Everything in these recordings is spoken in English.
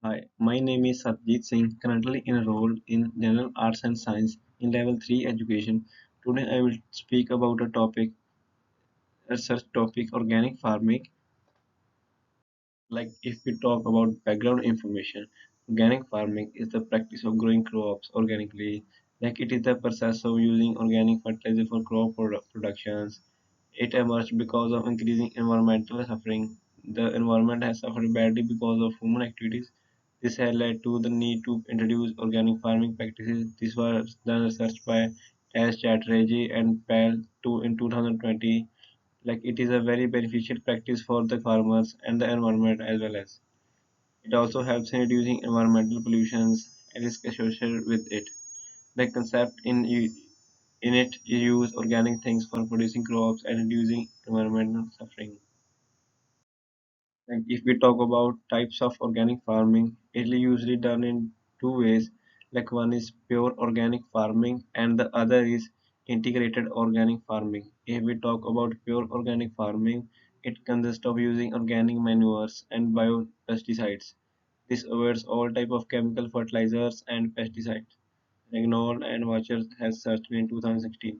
Hi, my name is SATJIT Singh, currently enrolled in General Arts and Science in Level 3 Education. Today I will speak about a research topic, organic farming. Like if we talk about background information, organic farming is the practice of growing crops organically. Like it is the process of using organic fertilizer for productions. It emerged because of increasing environmental suffering. The environment has suffered badly because of human activities. This had led to the need to introduce organic farming practices. This was done research by SATJIT and PAL in 2020. Like it is a very beneficial practice for the farmers and the environment as well as. It also helps in reducing environmental pollutions and risk associated with it. The concept in it is use organic things for producing crops and reducing environmental suffering. Like if we talk about types of organic farming, it is usually done in two ways. Like one is pure organic farming and the other is integrated organic farming. If we talk about pure organic farming, it consists of using organic manures and biopesticides. This avoids all type of chemical fertilizers and pesticides. Regnol and Watcher has searched in 2016.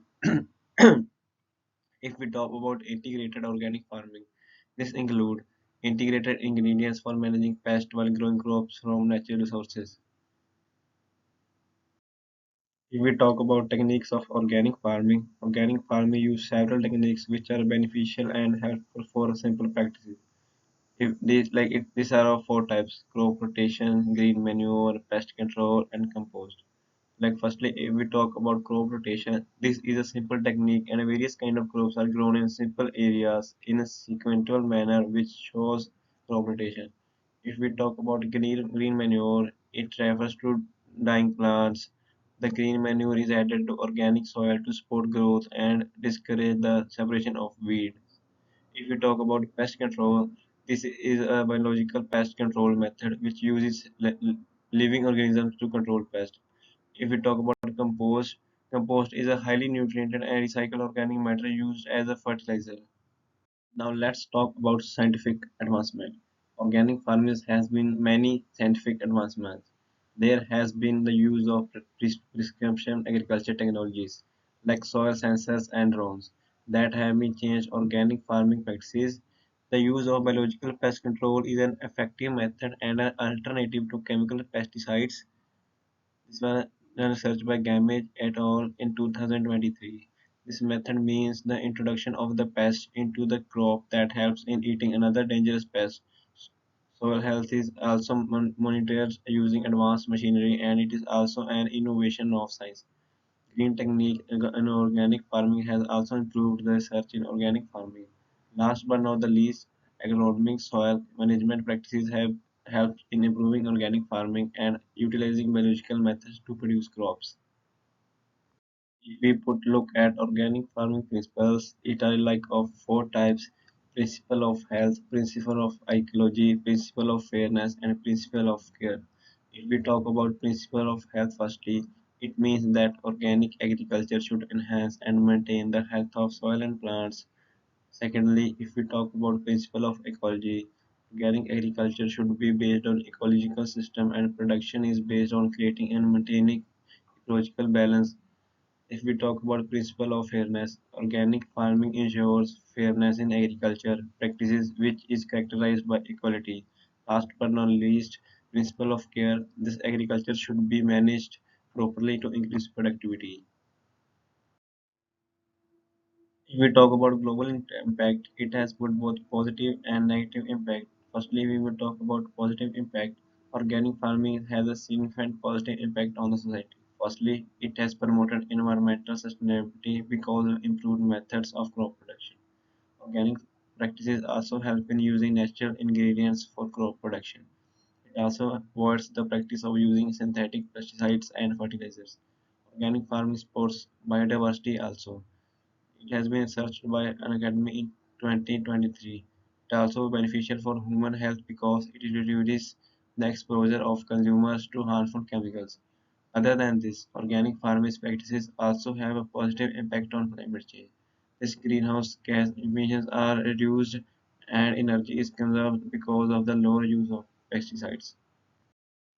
If we talk about integrated organic farming, this include integrated ingredients for managing pests while growing crops from natural resources. If we talk about techniques of organic farming use several techniques which are beneficial and helpful for simple practices. These are of four types: crop rotation, green manure, pest control, and compost. Like firstly, if we talk about crop rotation, this is a simple technique and various kind of crops are grown in simple areas in a sequential manner which shows crop rotation. If we talk about green manure, it refers to dying plants. The green manure is added to organic soil to support growth and discourage the separation of weed. If we talk about pest control, this is a biological pest control method which uses living organisms to control pests. If we talk about compost is a highly nutriented and recycled organic matter used as a fertilizer. Now let's talk about scientific advancement. Organic farming has been many scientific advancements. There has been the use of prescription agriculture technologies like soil sensors and drones that have been changed organic farming practices. The use of biological pest control is an effective method and an alternative to chemical pesticides. This was done research by Gamage et al. In 2023. This method means the introduction of the pest into the crop that helps in eating another dangerous pest. Soil health is also monitored using advanced machinery and it is also an innovation of science. Green technique in organic farming has also improved the research in organic farming. Last but not the least, agronomic soil management practices have helped in improving organic farming and utilizing biological methods to produce crops. If we put look at organic farming principles, it are like of four types: principle of health, principle of ecology, principle of fairness, and principle of care. If we talk about principle of health firstly, it means that organic agriculture should enhance and maintain the health of soil and plants. Secondly, if we talk about principle of ecology, organic agriculture should be based on ecological system and production is based on creating and maintaining ecological balance. If we talk about principle of fairness, organic farming ensures fairness in agriculture practices which is characterized by equality. Last but not least, principle of care. This agriculture should be managed properly to increase productivity. If we talk about global impact, it has both positive and negative impact. Firstly, we will talk about positive impact. Organic farming has a significant positive impact on the society. Firstly, it has promoted environmental sustainability because of improved methods of crop production. Organic practices also help in using natural ingredients for crop production. It also avoids the practice of using synthetic pesticides and fertilizers. Organic farming supports biodiversity also. It has been researched by an academy in 2023. It is also beneficial for human health because it reduces the exposure of consumers to harmful chemicals. Other than this, organic farming practices also have a positive impact on climate change. Its greenhouse gas emissions are reduced and energy is conserved because of the lower use of pesticides.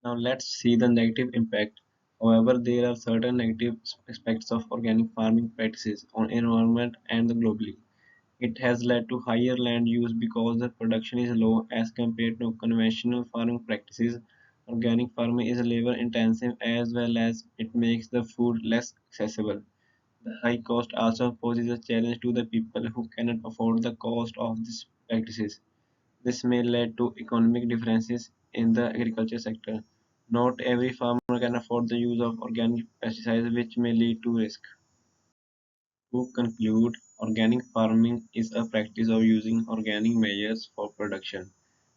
Now let's see the negative impact. However, there are certain negative aspects of organic farming practices on environment and the globally. It has led to higher land use because the production is low as compared to conventional farming practices. Organic farming is labor intensive as well as it makes the food less accessible. The high cost also poses a challenge to the people who cannot afford the cost of these practices. This may lead to economic differences in the agriculture sector. Not every farmer can afford the use of organic pesticides, which may lead to risk. To conclude, organic farming is a practice of using organic measures for production.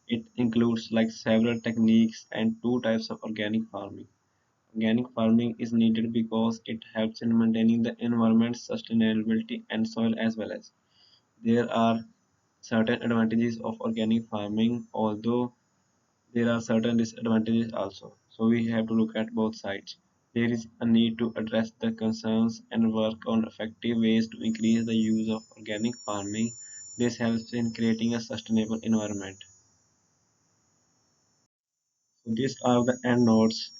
It includes like several techniques and two types of organic farming. Organic farming is needed because it helps in maintaining the environment's sustainability and soil as well as. There are certain advantages of organic farming, although there are certain disadvantages also. So we have to look at both sides. There is a need to address the concerns and work on effective ways to increase the use of organic farming. This helps in creating a sustainable environment. So these are the end notes.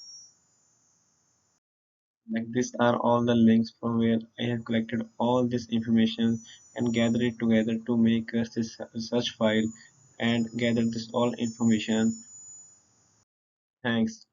Like these are all the links from where I have collected all this information and gathered it together to make us this research file and gather this all information. Thanks.